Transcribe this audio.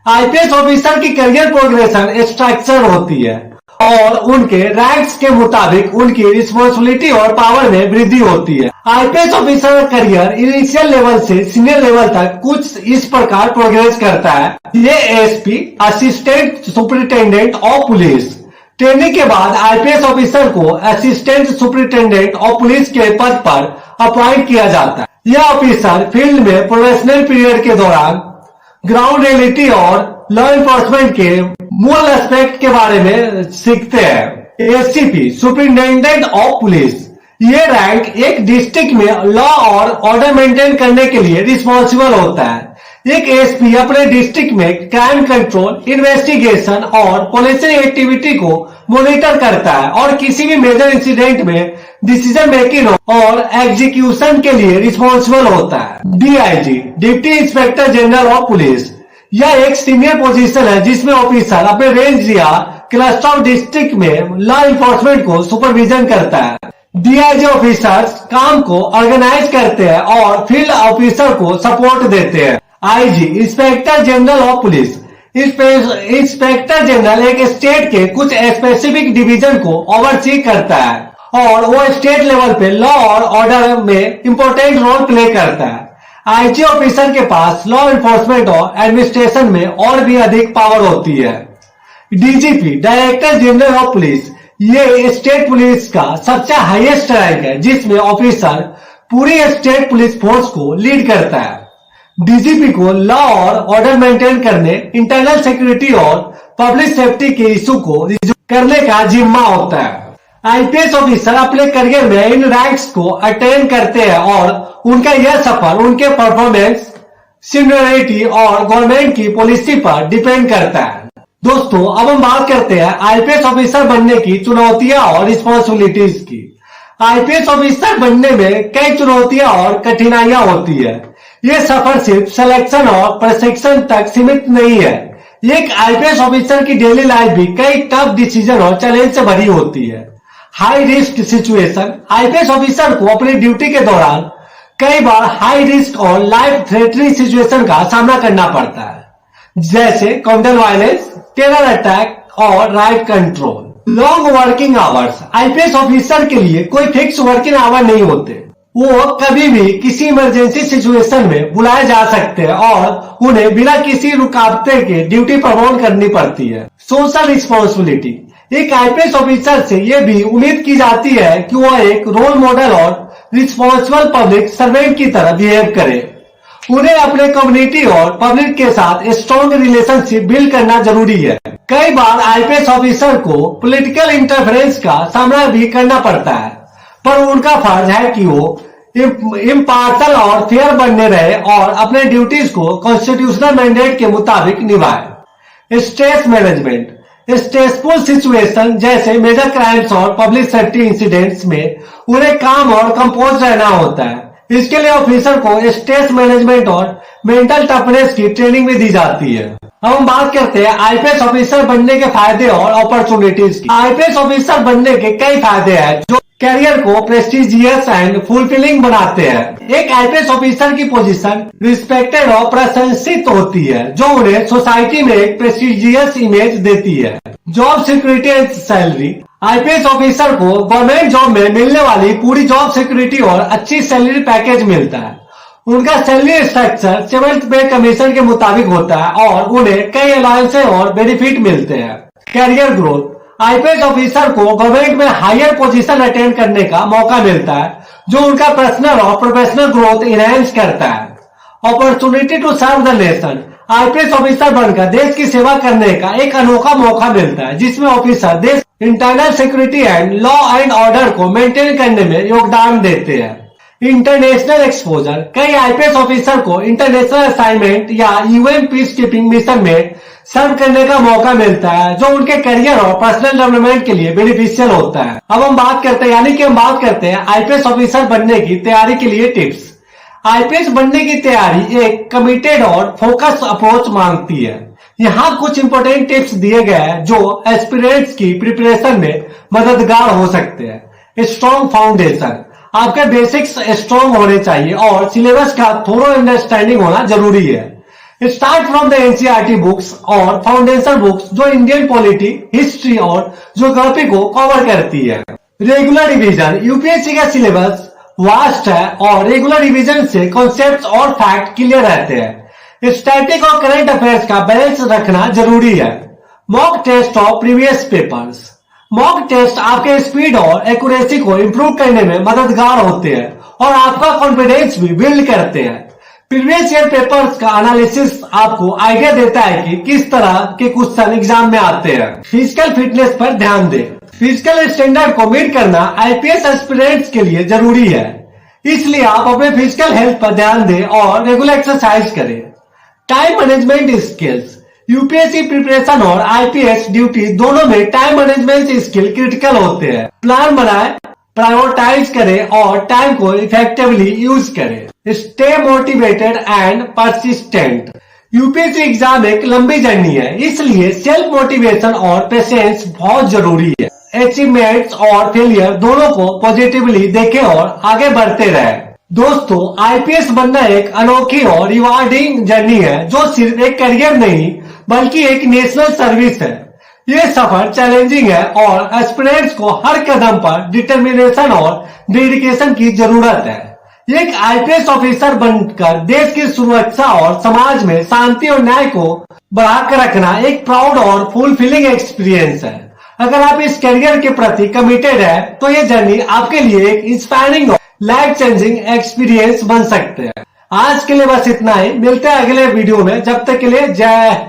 IPS officer की career progression structure होती है और उनके रैंक्स के मुताबिक उनकी रिस्पॉन्सिबिलिटी और पावर में वृद्धि होती है। आईपीएस ऑफिसर का करियर इनिशियल लेवल से सीनियर लेवल तक कुछ इस प्रकार प्रोग्रेस करता है। ये SP, assistant superintendent of police. Training के बाद आईपीएस ऑफिसर को असिस्टेंट सुपरिटेंडेंट ऑफ पुलिस के पद पर अपॉइंट किया जाता है। यह ऑफिसर फील्ड में प्रोफेशनल पीरियड के दौरान ग्राउंड रियलिटी और लॉ इन्फोर्समेंट के मूल एस्पेक्ट के बारे में सीखते हैं। SCP, superintendent of police. ये रैंक एक डिस्ट्रिक्ट में लॉ और ऑर्डर मेंटेन करने के लिए रिस्पॉन्सिबल होता है। एक एसपी अपने डिस्ट्रिक्ट में क्राइम कंट्रोल, इन्वेस्टिगेशन और पुलिसिंग एक्टिविटी को मॉनिटर करता है और किसी भी मेजर इंसिडेंट में डिसीजन मेकिंग और एग्जीक्यूशन के लिए रिस्पॉन्सिबल होता है। DIG, deputy inspector general of police. यह एक सीनियर पोजीशन है जिसमें ऑफिसर अपने रेंज या क्लस्टर ऑफ डिस्ट्रिक्ट में लॉ इन्फोर्समेंट को सुपरविजन करता है। डीआईजी ऑफिसर्स काम को ऑर्गेनाइज करते हैं और फील्ड ऑफिसर को सपोर्ट देते हैं। IG, inspector general of police. Inspector general एक स्टेट के कुछ स्पेसिफिक डिवीजन को ओवरसी करता है और वो स्टेट लेवल पे लॉ और ऑर्डर में इंपॉर्टेंट रोल प्ले करता है। आईजी ऑफिसर के पास लॉ इन्फोर्समेंट और एडमिनिस्ट्रेशन में और भी अधिक पावर होती है। DGP, director general of police. ये स्टेट पुलिस का सबसे हाईएस्ट रैंक है जिसमें ऑफिसर पूरी स्टेट पुलिस फोर्स को लीड करता है। डीजीपी को लॉ और ऑर्डर मेंटेन करने, इंटरनल सिक्योरिटी और पब्लिक सेफ्टी के इशू को रिजॉल्व करने का जिम्मा होता है। आईपीएस ऑफिसर अपने करियर में इन रैंक्स को अटेन करते हैं और उनका यह सफर उनके परफॉर्मेंस, सीनियरिटी और गवर्नमेंट की पॉलिसी पर डिपेंड करता है। दोस्तों, अब हम बात करते हैं आईपीएस ऑफिसर बनने की चुनौतियां और रिस्पॉन्सिबिलिटीज की। आईपीएस ऑफिसर बनने में कई चुनौतियां और कठिनाइयां होती है। ये सफर सिर्फ सिलेक्शन और प्रशिक्षण तक सीमित नहीं है। एक आईपीएस ऑफिसर की डेली लाइफ भी कई टफ डिसीजन और चैलेंज से भरी होती है। High risk situation. IPS officer को अपनी ड्यूटी के दौरान कई बार हाई रिस्क और लाइफ थ्रेटनिंग सिचुएशन का सामना करना पड़ता है, जैसे काउंटर वायलेंस, टेरर अटैक और right control. Long working hours. IPS officer के लिए कोई फिक्स वर्किंग आवर नहीं होते। वो कभी भी किसी इमरजेंसी सिचुएशन में बुलाए जा सकते हैं और उन्हें बिना किसी रुकावट के ड्यूटी परफॉर्म करनी पड़ती है। Social responsibility. एक आईपीएस ऑफिसर से यह भी उम्मीद की जाती है कि वह एक रोल मॉडल और रिस्पॉन्सिबल पब्लिक सर्वेंट की तरह बिहेव करे। उन्हें अपने कम्युनिटी और पब्लिक के साथ स्ट्रॉन्ग रिलेशनशिप बिल्ड करना जरूरी है। कई बार आईपीएस ऑफिसर को पॉलिटिकल इंटरफेरेंस का सामना भी करना पड़ता है, पर उनका फर्ज है कि वो इम्पार्शल और फेयर बनने रहे और अपने ड्यूटीज को कॉन्स्टिट्यूशनल मैंडेट के मुताबिक निभाए। Stress management. स्ट्रेसफुल सिचुएशन जैसे मेजर क्राइम्स और पब्लिक सेफ्टी इंसिडेंट्स में उन्हें काम और कंपोज रहना होता है। इसके लिए ऑफिसर को स्ट्रेस मैनेजमेंट और मेंटल टफनेस की ट्रेनिंग भी दी जाती है। अब हम बात करते हैं आईपीएस ऑफिसर बनने के फायदे और अपॉर्चुनिटीज की। आईपीएस ऑफिसर बनने के कई फायदे हैं जो कैरियर को प्रेस्टिजियस एंड फुलफिलिंग बनाते हैं। एक आईपीएस ऑफिसर की पोजीशन रिस्पेक्टेड और प्रशंसित होती है, जो उन्हें सोसाइटी में एक प्रेस्टिजियस इमेज देती है। Job security and salary. IPS officer को गवर्नमेंट जॉब में मिलने वाली पूरी जॉब सिक्योरिटी और अच्छी सैलरी पैकेज मिलता है। उनका सैलरी स्ट्रक्चर 7th पे कमीशन के मुताबिक होता है और उन्हें कई अलाउंसेस और बेनिफिट मिलते हैं। Career growth. आईपीएस ऑफिसर को गवर्नमेंट में हायर पोजीशन अटेंड करने का मौका मिलता है, जो उनका पर्सनल और प्रोफेशनल ग्रोथ इनहेंस करता है। Opportunity to serve the nation. IPS officer बनकर देश की सेवा करने का एक अनोखा मौका मिलता है, जिसमें ऑफिसर देश internal security and law and order को मेंटेन करने में योगदान देते हैं। International exposure. कई आईपीएस ऑफिसर को इंटरनेशनल असाइनमेंट या यूएन पीस कीपिंग मिशन में सर्व करने का मौका मिलता है, जो उनके करियर और पर्सनल डेवलपमेंट के लिए बेनिफिशियल होता है। अब हम बात करते हैं आईपीएस ऑफिसर बनने की तैयारी के लिए टिप्स। आईपीएस बनने की तैयारी एक कमिटेड और फोकस अप्रोच मांगती है। यहाँ कुछ इंपोर्टेंट टिप्स दिए गए हैं जो एस्पिरेंट्स की प्रिपरेशन में मददगार हो सकते हैं। Strong foundation. आपके बेसिक्स स्ट्रॉन्ग होने चाहिए और सिलेबस का थोरो अंडरस्टैंडिंग होना जरूरी है। Start from the NCERT books और फाउंडेशन बुक्स जो इंडियन पॉलिटी, हिस्ट्री और ज्योग्राफी को कवर करती है। रेगुलर रिवीजन, यूपीएससी का सिलेबस वास्ट है और रेगुलर रिवीजन से कॉन्सेप्ट्स और फैक्ट क्लियर रहते हैं। स्टैटिक और करंट अफेयर्स का बैलेंस रखना जरूरी है। Mock test of previous papers, mock test आपके स्पीड और एक्यूरेसी को इंप्रूव करने में मददगार होते हैं और आपका कॉन्फिडेंस भी बिल्ड करते हैं। प्रीवियस ईयर पेपर्स का एनालिसिस आपको आइडिया देता है कि किस तरह के क्वेश्चन एग्जाम में आते हैं। फिजिकल फिटनेस पर ध्यान दें, फिजिकल स्टैंडर्ड को मीट करना आईपीएस एस्पिरेंट्स के लिए जरूरी है, इसलिए आप अपने फिजिकल हेल्थ पर ध्यान दें और रेगुलर एक्सरसाइज करें। Time management skills, UPSC preparation और आईपीएस ड्यूटी दोनों में टाइम मैनेजमेंट स्किल क्रिटिकल होते हैं। प्लान बनाएं, प्रायोरिटाइज करें और टाइम को इफेक्टिवली यूज करें। Stay motivated and persistent, UPSC exam एक लंबी जर्नी है, इसलिए सेल्फ मोटिवेशन और पेशेंस बहुत जरूरी है। अचीवमेंट्स और फेलियर दोनों को पॉजिटिवली देखें और आगे बढ़ते रहें। दोस्तों, आईपीएस बनना एक अनोखी और रिवार्डिंग जर्नी है जो सिर्फ एक करियर नहीं बल्कि एक नेशनल सर्विस है। ये सफर चैलेंजिंग है और एस्पिरेंट्स को हर कदम पर डिटर्मिनेशन और डेडिकेशन की जरूरत है। एक आईपीएस ऑफिसर बनकर देश की सुरक्षा और समाज में शांति और न्याय को बढ़ाकर रखना एक प्राउड और फुलफिलिंग एक्सपीरियंस है। अगर आप इस करियर के प्रति कमिटेड है तो ये जर्नी आपके लिए एक इंस्पायरिंग और लाइफ चेंजिंग एक्सपीरियंस बन सकते हैं। आज के लिए बस इतना ही, मिलते हैं अगले वीडियो में। जब तक के लिए जय